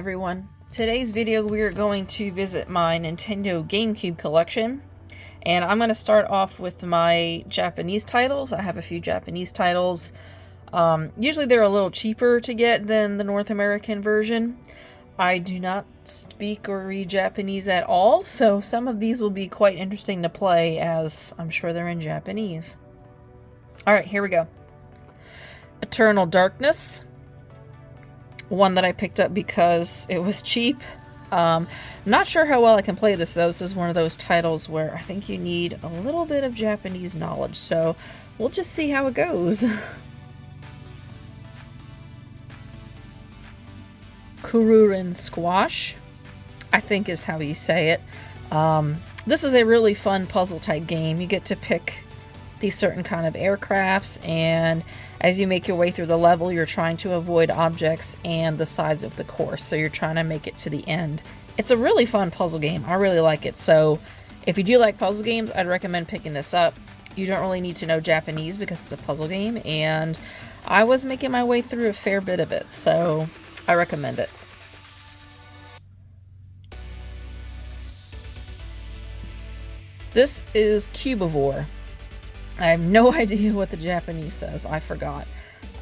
everyone. Today's video we are going to visit my Nintendo GameCube collection, and I'm going to start off with my Japanese titles. I have a few Japanese titles. Usually they're a little cheaper to get than the North American version. I do not speak or read Japanese at all, so some of these will be quite interesting to play as I'm sure they're in Japanese. Alright, here we go. Eternal Darkness. One that I picked up because it was cheap. I'm not sure how well I can play this though. This is one of those titles where I think you need a little bit of Japanese knowledge, so we'll just see how it goes. Kururin Squash, I think is how you say it. This is a really fun puzzle type game. You get to pick these certain kind of aircrafts, and as you make your way through the level, you're trying to avoid objects and the sides of the course, so you're trying to make it to the end. It's a really fun puzzle game. I really like it, so if you do like puzzle games, I'd recommend picking this up. You don't really need to know Japanese because it's a puzzle game, and I was making my way through a fair bit of it, so I recommend it. This is Cubivore. I have no idea what the Japanese says. I forgot.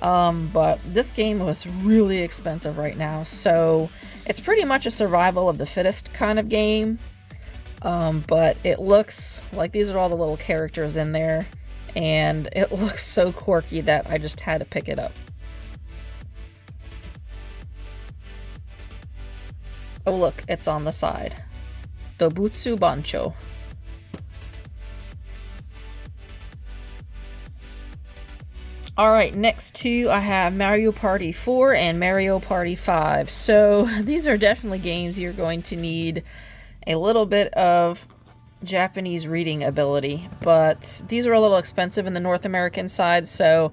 But this game was really expensive right now, so it's pretty much a survival of the fittest kind of game. But it looks like these are all the little characters in there, and it looks so quirky that I just had to pick it up. Oh look, it's on the side. Dobutsu Bancho. Alright, next two I have Mario Party 4 and Mario Party 5. So these are definitely games you're going to need a little bit of Japanese reading ability, but these are a little expensive in the North American side, so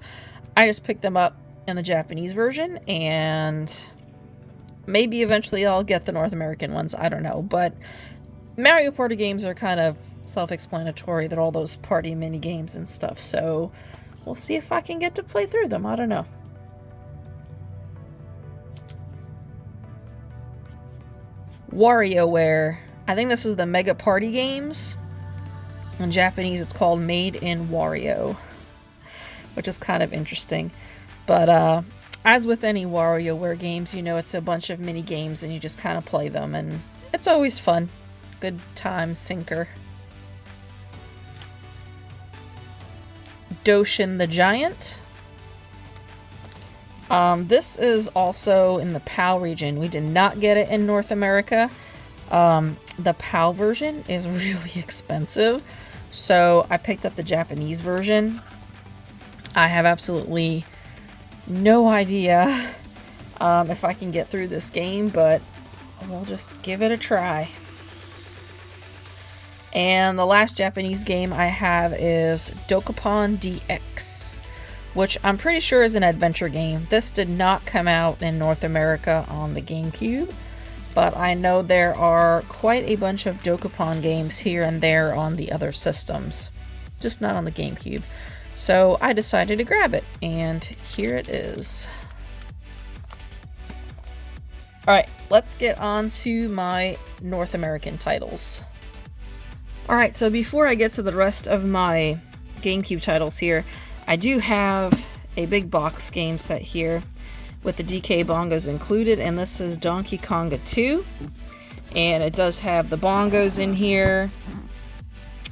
I just picked them up in the Japanese version, and maybe eventually I'll get the North American ones, I don't know. But Mario Party games are kind of self-explanatory. They're all those party mini games and stuff, so we'll see if I can get to play through them. I don't know. WarioWare. I think this is the Mega Party games. In Japanese, it's called Made in Wario, which is kind of interesting. But as with any WarioWare games, you know, it's a bunch of mini games and you just kind of play them, and it's always fun. Good time sinker. Doshin the Giant. This is also in the PAL region. We did not get it in North America. The PAL version is really expensive, so I picked up the Japanese version. I have absolutely no idea if I can get through this game, but we'll just give it a try. And the last Japanese game I have is Dokapon DX, which I'm pretty sure is an adventure game. This did not come out in North America on the GameCube, but I know there are quite a bunch of Dokapon games here and there on the other systems, just not on the GameCube. So I decided to grab it, and here it is. Alright, let's get on to my North American titles. Alright, so before I get to the rest of my GameCube titles here, I do have a big box game set here with the DK bongos included, and this is Donkey Konga 2. And it does have the bongos in here,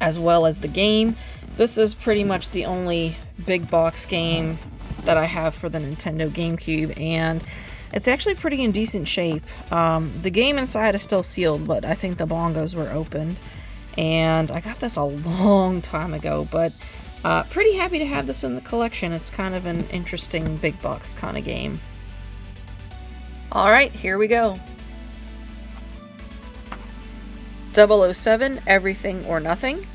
as well as the game. This is pretty much the only big box game that I have for the Nintendo GameCube, and it's actually pretty in decent shape. The game inside is still sealed, but I think the bongos were opened. And I got this a long time ago, but pretty happy to have this in the collection. It's kind of an interesting big box kind of game. Alright, here we go. 007, Everything or Nothing.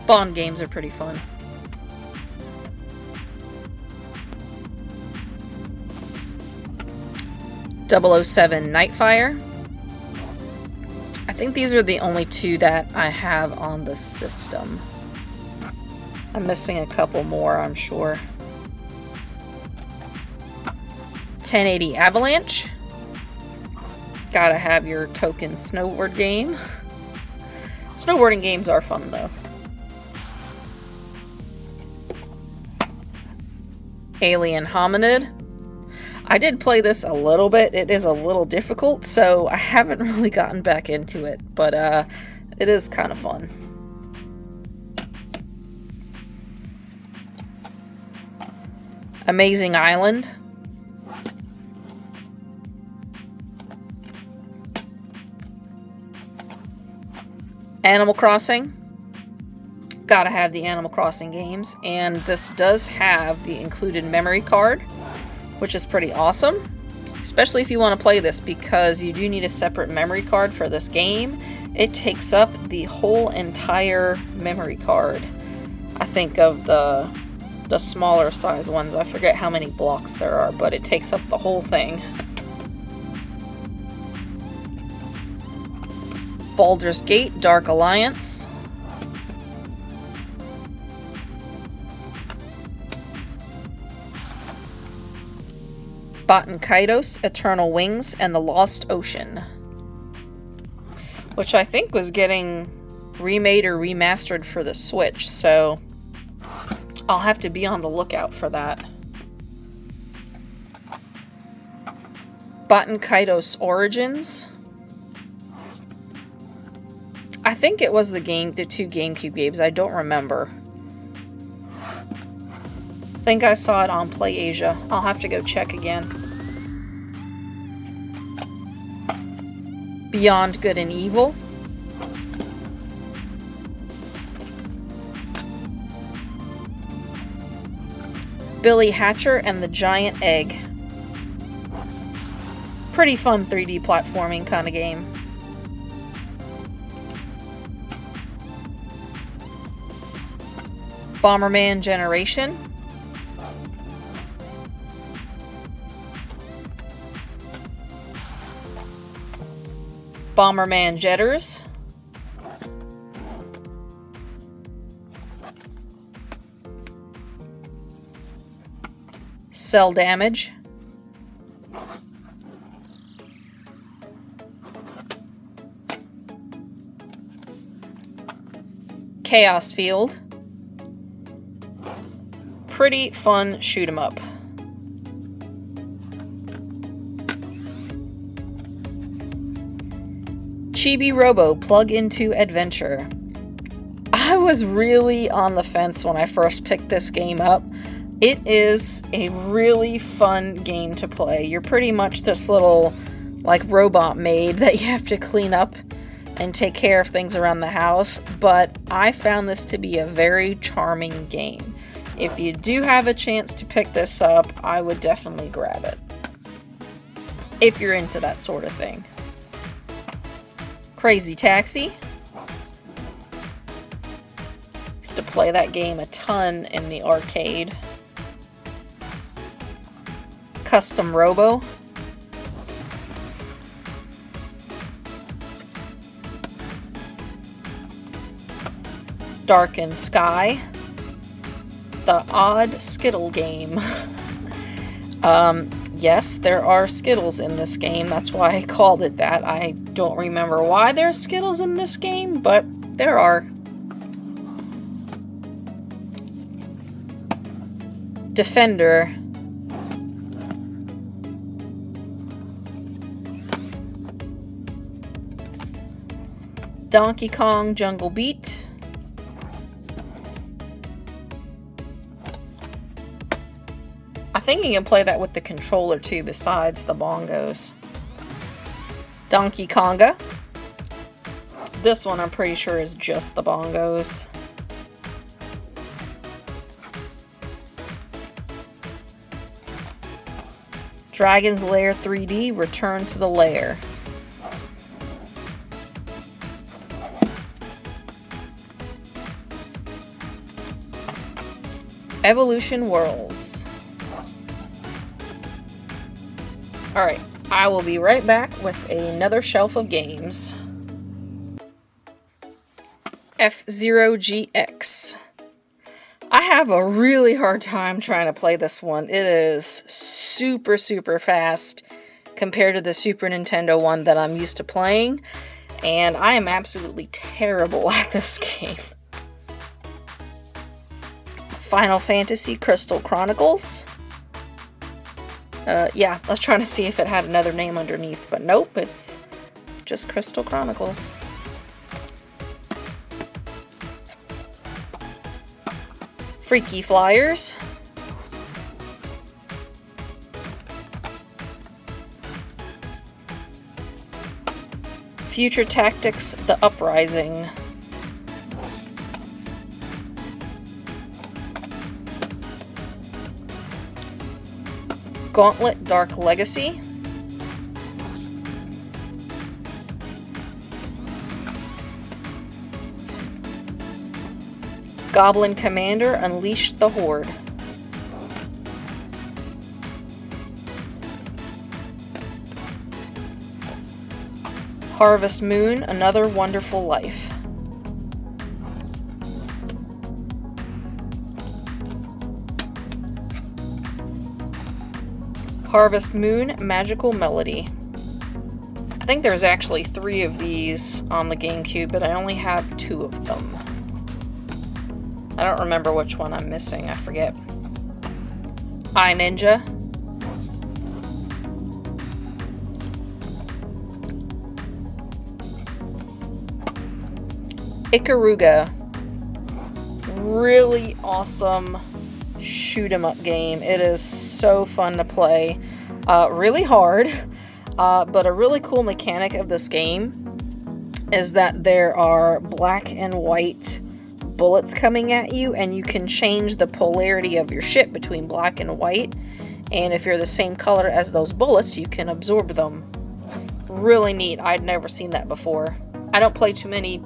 Bond games are pretty fun. .007 Nightfire. I think these are the only two that I have on the system. I'm missing a couple more, I'm sure. 1080 Avalanche. Gotta have your token snowboard game. Snowboarding games are fun though. Alien Hominid. I did play this a little bit. It is a little difficult, so I haven't really gotten back into it, but it is kind of fun. Amazing Island. Animal Crossing. Gotta have the Animal Crossing games, and this does have the included memory card, which is pretty awesome, especially if you want to play this, because you do need a separate memory card for this game. It takes up the whole entire memory card. I think of the smaller size ones. I forget how many blocks there are, but it takes up the whole thing. Baldur's Gate Dark Alliance. Baten Kaitos, Eternal Wings, and the Lost Ocean, which I think was getting remade or remastered for the Switch, so I'll have to be on the lookout for that. Baten Kaitos Origins. I think it was the two GameCube games, I don't remember. I think I saw it on PlayAsia. I'll have to go check again. Beyond Good and Evil. Billy Hatcher and the Giant Egg. Pretty fun 3D platforming kind of game. Bomberman Generation. Bomberman Jetters. Cell Damage. Chaos Field. Pretty fun shoot 'em up. Chibi Robo Plug-Into Adventure. I was really on the fence when I first picked this game up. It is a really fun game to play. You're pretty much this little, like, robot maid that you have to clean up and take care of things around the house, but I found this to be a very charming game. If you do have a chance to pick this up, I would definitely grab it. If you're into that sort of thing. Crazy Taxi. Used to play that game a ton in the arcade. Custom Robo. Darkened Sky. The Odd Skittle Game. Yes, there are Skittles in this game. That's why I called it that. I don't remember why there's Skittles in this game, but there are. Defender. Donkey Kong Jungle Beat. I think you can play that with the controller too, besides the bongos. Donkey Konga. This one I'm pretty sure is just the bongos. Dragon's Lair 3D, Return to the Lair. Evolution Worlds. Alright, I will be right back with another shelf of games. F-Zero GX. I have a really hard time trying to play this one. It is super, super fast compared to the Super Nintendo one that I'm used to playing, and I am absolutely terrible at this game. Final Fantasy Crystal Chronicles. Yeah, I was trying to see if it had another name underneath, but nope, it's just Crystal Chronicles. Freaky Flyers. Future Tactics: The Uprising. Gauntlet: Dark Legacy. Goblin Commander: Unleash the Horde. Harvest Moon: Another Wonderful Life. Harvest Moon: Magical Melody. I think there's actually 3 of these on the GameCube, but I only have 2 of them. I don't remember which one I'm missing, I forget. iNinja. Ikaruga. Really awesome shoot 'em up game. It is so fun to play. Really hard, but a really cool mechanic of this game is that there are black and white bullets coming at you, and you can change the polarity of your ship between black and white, and if you're the same color as those bullets, you can absorb them. Really neat. I'd never seen that before. I don't play too many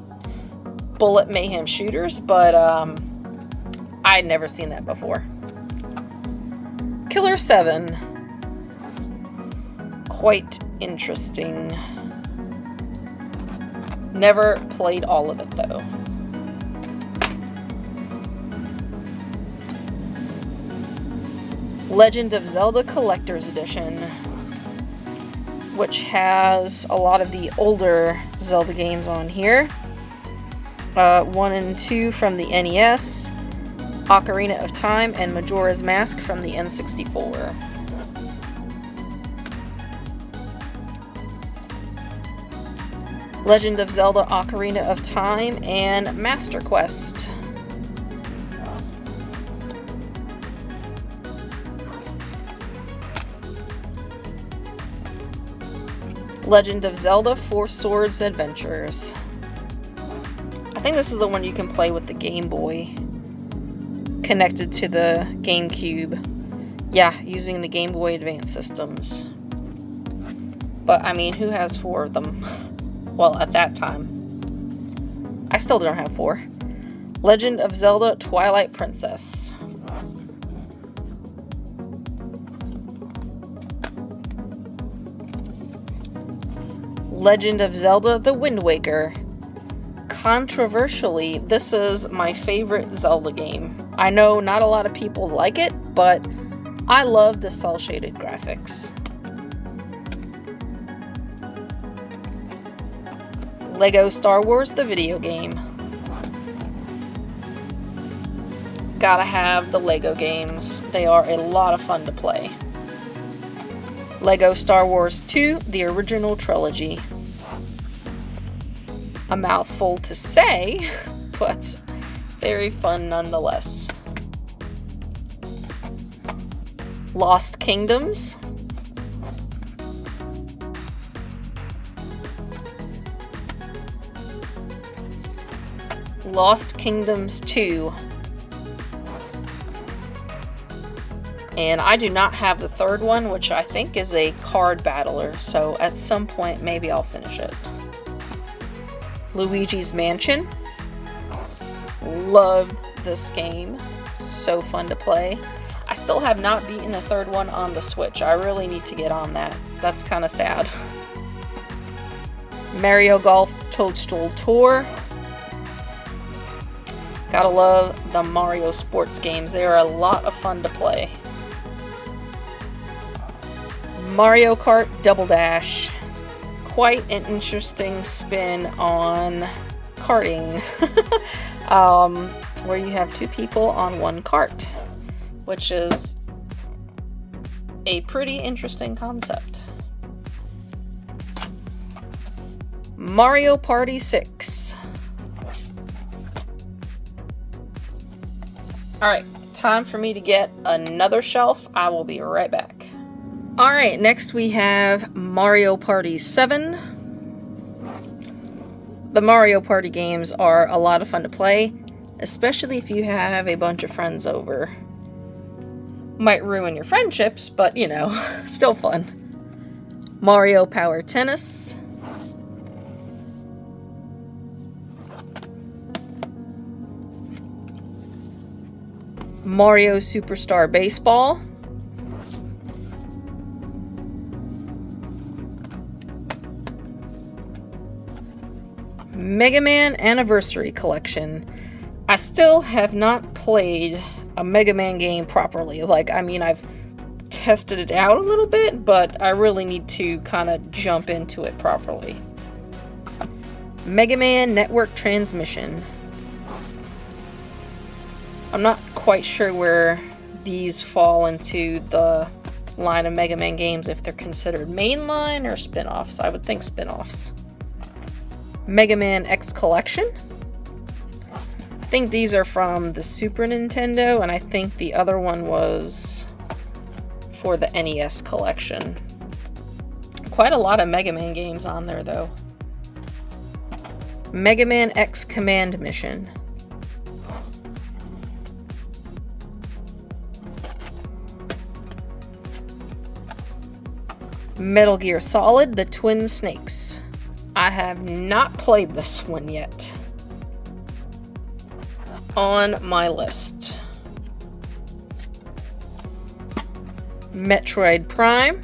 bullet mayhem shooters, but I'd never seen that before. Killer 7. Quite interesting. Never played all of it though. Legend of Zelda Collector's Edition, which has a lot of the older Zelda games on here. 1 and 2 from the NES, Ocarina of Time, and Majora's Mask from the N64. Legend of Zelda Ocarina of Time and Master Quest. Legend of Zelda Four Swords Adventures. I think this is the one you can play with the Game Boy connected to the GameCube. Yeah, using the Game Boy Advance systems. But, I mean, who has 4 of them? Well, at that time. I still don't have 4. Legend of Zelda Twilight Princess. Legend of Zelda The Wind Waker. Controversially, this is my favorite Zelda game. I know not a lot of people like it, but I love the cel-shaded graphics. Lego Star Wars the video game. Gotta have the Lego games. They are a lot of fun to play. Lego Star Wars 2, the original trilogy. A mouthful to say, but very fun nonetheless. Lost Kingdoms. Lost Kingdoms 2. And I do not have the third one, which I think is a card battler, so at some point maybe I'll finish it. Luigi's Mansion. Loved this game. So fun to play. I still have not beaten the third one on the Switch. I really need to get on that. That's kind of sad. Mario Golf Toadstool Tour. Gotta love the Mario sports games. They are a lot of fun to play. Mario Kart Double Dash. Quite an interesting spin on karting. Where you have 2 people on one cart, which is a pretty interesting concept. Mario Party 6. Alright, time for me to get another shelf. I will be right back. Alright, next we have Mario Party 7. The Mario Party games are a lot of fun to play, especially if you have a bunch of friends over. Might ruin your friendships, but you know, still fun. Mario Power Tennis. Mario Superstar Baseball. Mega Man Anniversary Collection. I still have not played a Mega Man game properly. Like, I mean, I've tested it out a little bit, but I really need to kind of jump into it properly. Mega Man Network Transmission. I'm not quite sure where these fall into the line of Mega Man games, if they're considered mainline or spin-offs. I would think spin-offs. Mega Man X Collection. I think these are from the Super Nintendo, and I think the other one was for the NES collection. Quite a lot of Mega Man games on there, though. Mega Man X Command Mission. Metal Gear Solid: The Twin Snakes. I have not played this one yet. On my list. Metroid Prime.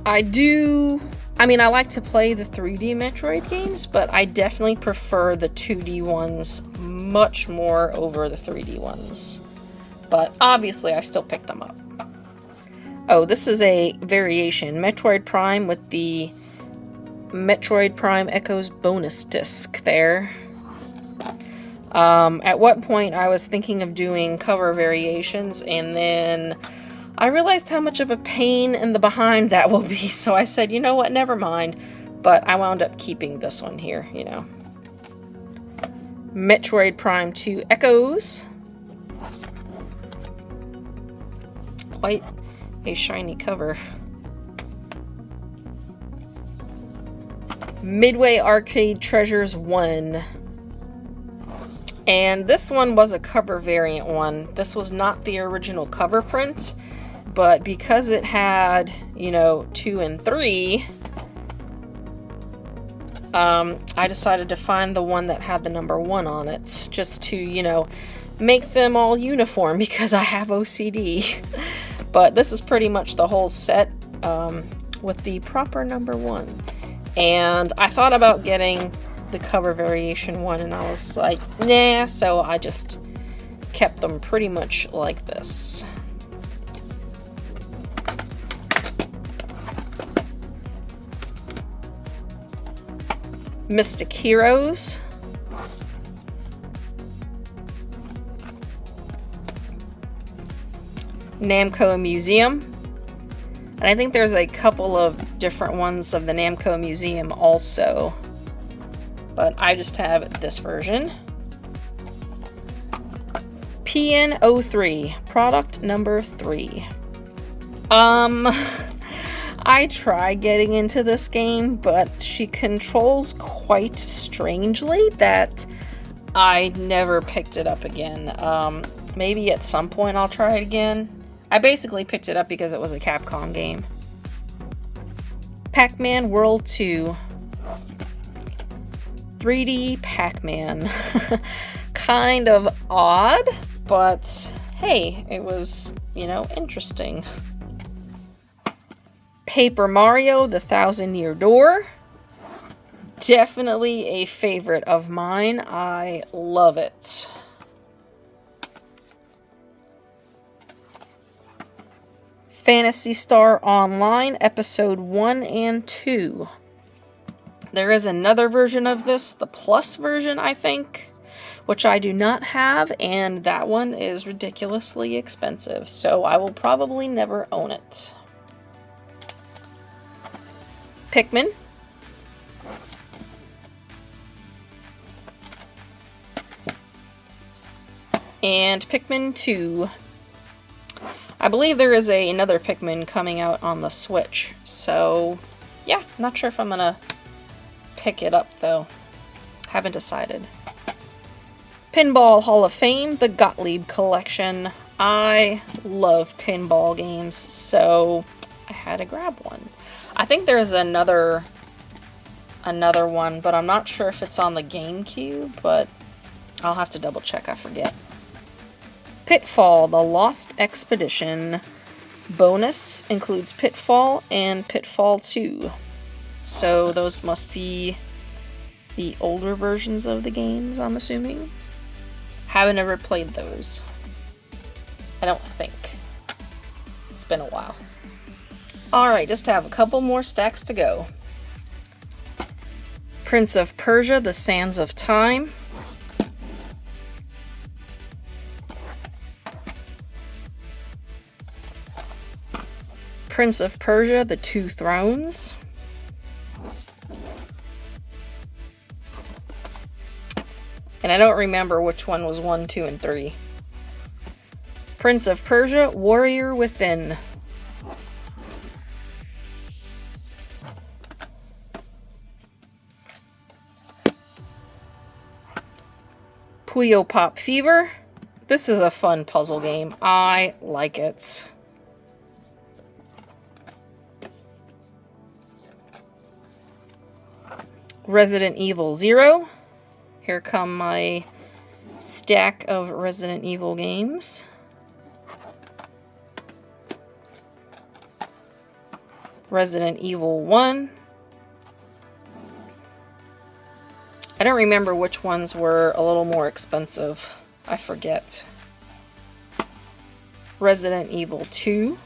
I like to play the 3D Metroid games, but I definitely prefer the 2D ones much more over the 3D ones. But obviously I still pick them up. Oh, this is a variation. Metroid Prime with the Metroid Prime Echoes bonus disc there. At what point I was thinking of doing cover variations, and then I realized how much of a pain in the behind that will be, so I said, you know what, never mind. But I wound up keeping this one here, you know. Metroid Prime 2 Echoes. Quite a shiny cover. Midway Arcade Treasures 1. And this one was a cover variant one. This was not the original cover print, but because it had, you know, 2 and 3, I decided to find the one that had the number 1 on it, just to, you know, make them all uniform because I have OCD. But this is pretty much the whole set with the proper number 1. And I thought about getting the cover variation one, and I was like, nah, so I just kept them pretty much like this. Mystic Heroes. Namco Museum. And I think there's a couple of different ones of the Namco Museum also. But I just have this version. PN03, product number 3. I tried getting into this game, but she controls quite strangely that I never picked it up again. Maybe at some point I'll try it again. I basically picked it up because it was a Capcom game. Pac-Man World 2. 3D Pac-Man. Kind of odd, but hey, it was, you know, interesting. Paper Mario: The Thousand Year Door. definitely a favorite of mine. I love it. Phantasy Star Online, Episode 1 and 2. There is another version of this, the Plus version, I think, which I do not have, and that one is ridiculously expensive, so I will probably never own it. Pikmin. And Pikmin 2. I believe there is another Pikmin coming out on the Switch, so yeah, not sure if I'm gonna pick it up though. Haven't decided. Pinball Hall of Fame, the Gottlieb Collection. I love pinball games, so I had to grab one. I think there's another one, but I'm not sure if it's on the GameCube, but I'll have to double check, I forget. Pitfall, the Lost Expedition. Bonus includes Pitfall and Pitfall 2. So those must be the older versions of the games, I'm assuming. Haven't ever played those. I don't think. It's been a while. Alright, just have a couple more stacks to go. Prince of Persia, The Sands of Time. Prince of Persia, The Two Thrones. And I don't remember which one was 1, 2, and 3. Prince of Persia, Warrior Within. Puyo Pop Fever. This is a fun puzzle game. I like it. Resident Evil 0. Here come my stack of Resident Evil games. Resident Evil 1. I don't remember which ones were a little more expensive. I forget. Resident Evil 2.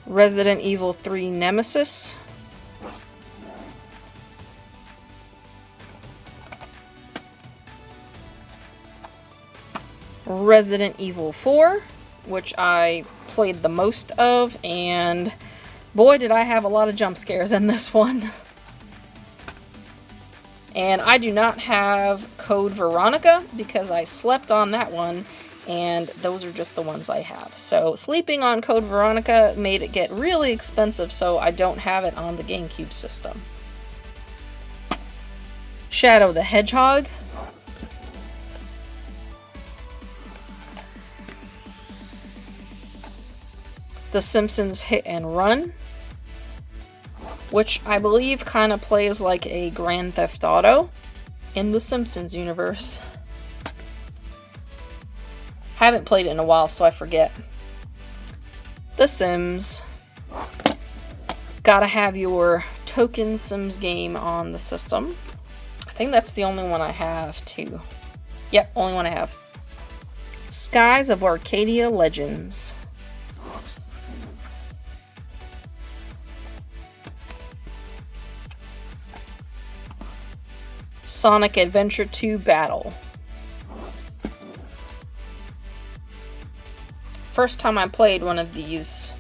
Resident Evil 3 Nemesis. Resident Evil 4, which I played the most of, and boy did I have a lot of jump scares in this one. And I do not have Code Veronica because I slept on that one, and those are just the ones I have. So sleeping on Code Veronica made it get really expensive, so I don't have it on the GameCube system. Shadow the Hedgehog. The Simpsons Hit and Run, which I believe kind of plays like a Grand Theft Auto in the Simpsons universe. Haven't played it in a while, so I forget. The Sims. Gotta have your token Sims game on the system. I think that's the only one I have, too. Yep, only one I have. Skies of Arcadia Legends. Sonic Adventure 2 Battle. First time I played one of these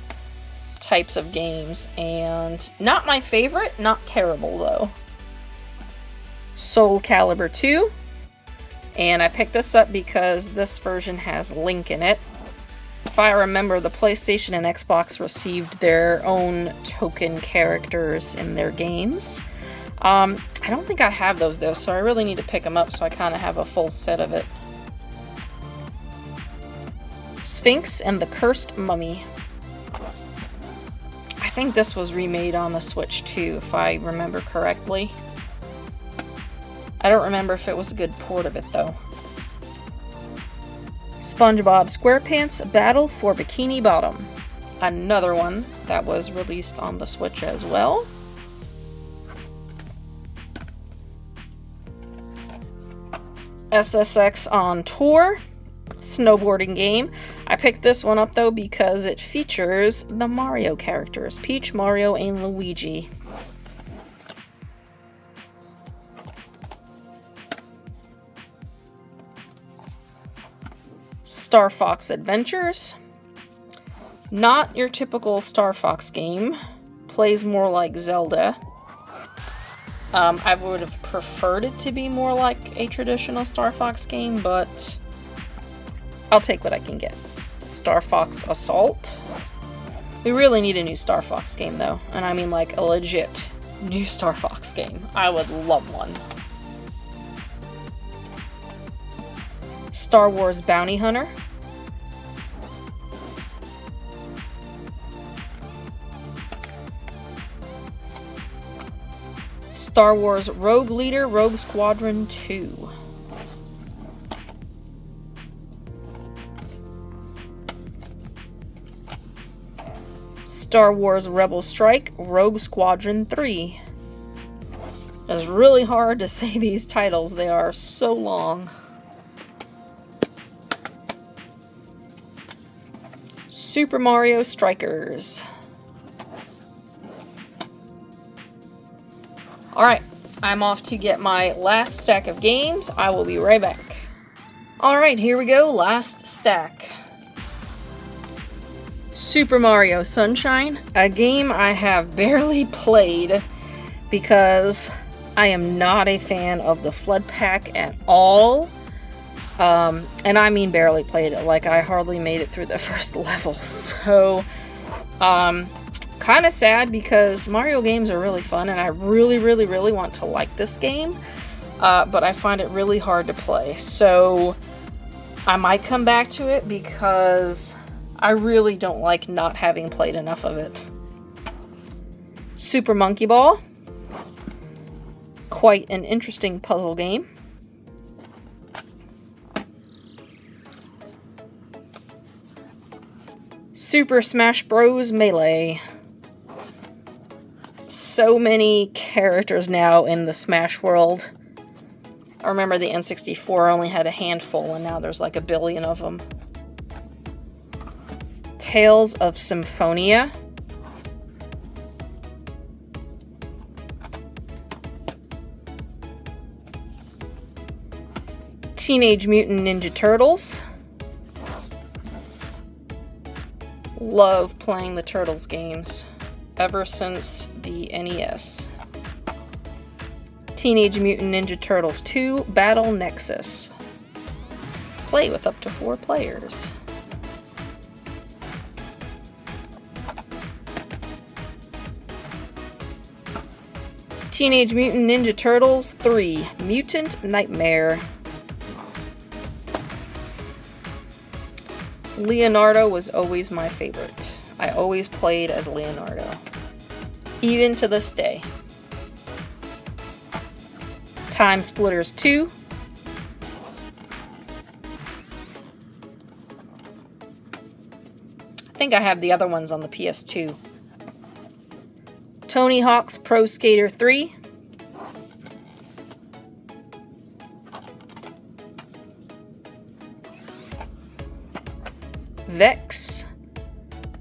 types of games, and not my favorite, not terrible though. Soul Calibur 2, and I picked this up because this version has Link in it. If I remember, the PlayStation and Xbox received their own token characters in their games. I don't think I have those though, so I really need to pick them up so I kind of have a full set of it. Sphinx and the Cursed Mummy. I think this was remade on the Switch too, if I remember correctly. I don't remember if it was a good port of it though. SpongeBob SquarePants Battle for Bikini Bottom. Another one that was released on the Switch as well. SSX on Tour, snowboarding game. I picked this one up though because it features the Mario characters, Peach, Mario, and Luigi. Star Fox Adventures. Not your typical Star Fox game. Plays more like Zelda. I would have preferred it to be more like a traditional Star Fox game, but I'll take what I can get. Star Fox Assault. We really need a new Star Fox game though, and I mean like a legit new Star Fox game. I would love one. Star Wars Bounty Hunter. Star Wars Rogue Leader, Rogue Squadron 2. Star Wars Rebel Strike, Rogue Squadron 3. It's really hard to say these titles, they are so long. Super Mario Strikers. Alright, I'm off to get my last stack of games. I will be right back. Alright, here we go, last stack. Super Mario Sunshine, a game I have barely played because I am not a fan of the Flood Pack at all. And I mean barely played it, like I hardly made it through the first level. So, kind of sad because Mario games are really fun and I really want to like this game, but I find it really hard to play. So I might come back to it because I really don't like not having played enough of it. Super Monkey Ball. Quite an interesting puzzle game. Super Smash Bros. Melee. So many characters now in the Smash world. I remember the N64 only had a handful and now there's like a billion of them. Tales of Symphonia. Teenage Mutant Ninja Turtles. Love playing the Turtles games ever since the NES. Teenage Mutant Ninja Turtles 2 Battle Nexus. Play with up to 4 players. Teenage Mutant Ninja Turtles 3 Mutant Nightmare. Leonardo was always my favorite. I always played as Leonardo. Even to this day. Time Splitters 2. I think I have the other ones on the PS2. Tony Hawk's Pro Skater 3. Vex.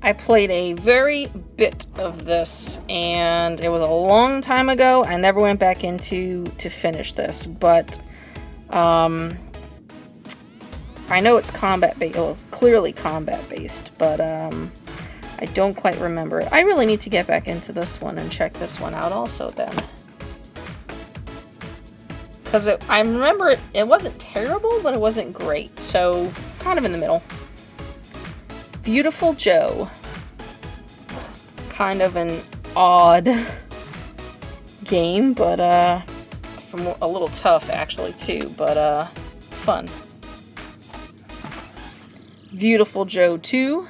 I played a very bit of this, and it was a long time ago. I never went back into to finish this, but I know it's combat-based, well, clearly combat-based, but I don't quite remember it. I really need to get back into this one and check this one out also then. Because I remember it wasn't terrible, but it wasn't great, so kind of in the middle. Beautiful Joe. Kind of an odd game, but a little tough actually too, but fun. Beautiful Joe 2.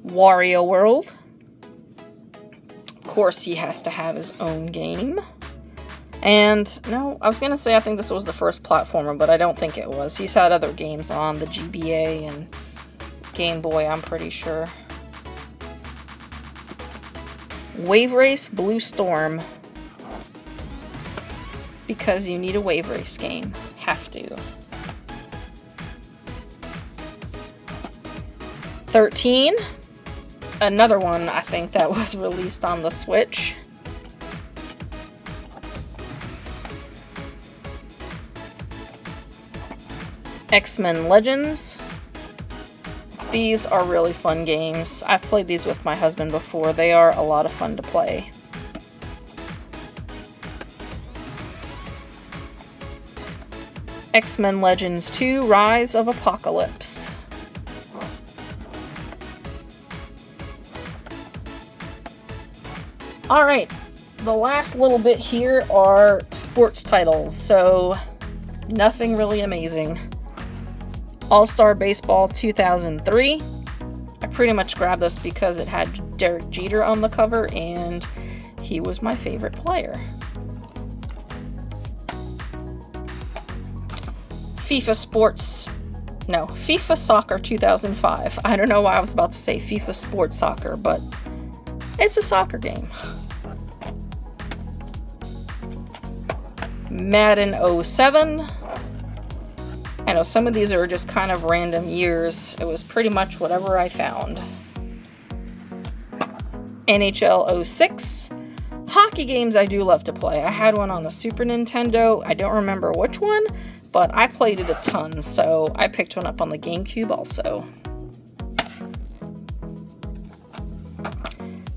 Wario World. Of course, he has to have his own game. And, no, I was going to say I think this was the first platformer, but I don't think it was. He's had other games on the GBA and Game Boy, I'm pretty sure. Wave Race Blue Storm. Because you need a wave race game. Have to. 13. Another one, I think, that was released on the Switch. X-Men Legends. These are really fun games. I've played these with my husband before. They are a lot of fun to play. X-Men Legends 2: Rise of Apocalypse. Alright, the last little bit here are sports titles, so nothing really amazing. All-Star Baseball 2003. I pretty much grabbed this because it had Derek Jeter on the cover, and he was my favorite player. FIFA Soccer 2005. I don't know why I was about to say FIFA Sports Soccer, but it's a soccer game. Madden 07. I know some of these are just kind of random years. It was pretty much whatever I found. NHL 06. Hockey games I do love to play. I had one on the Super Nintendo. I don't remember which one, but I played it a ton, so I picked one up on the GameCube also.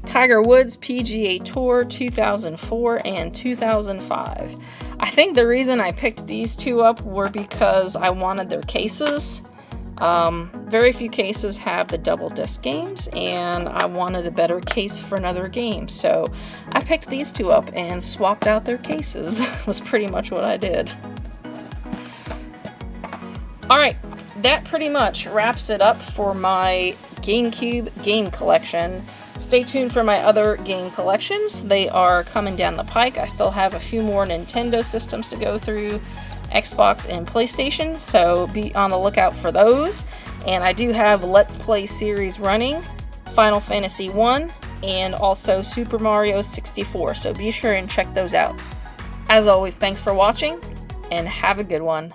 Tiger Woods PGA Tour 2004 and 2005. I think the reason I picked these two up were because I wanted their cases. Very few cases have the double disc games, and I wanted a better case for another game, so I picked these two up and swapped out their cases. Was pretty much what I did. Alright, that pretty much wraps it up for my GameCube game collection. Stay tuned for my other game collections. They are coming down the pike. I still have a few more Nintendo systems to go through, Xbox and PlayStation, so be on the lookout for those. And I do have Let's Play series running, Final Fantasy 1, and also Super Mario 64, so be sure and check those out. As always, thanks for watching, and have a good one.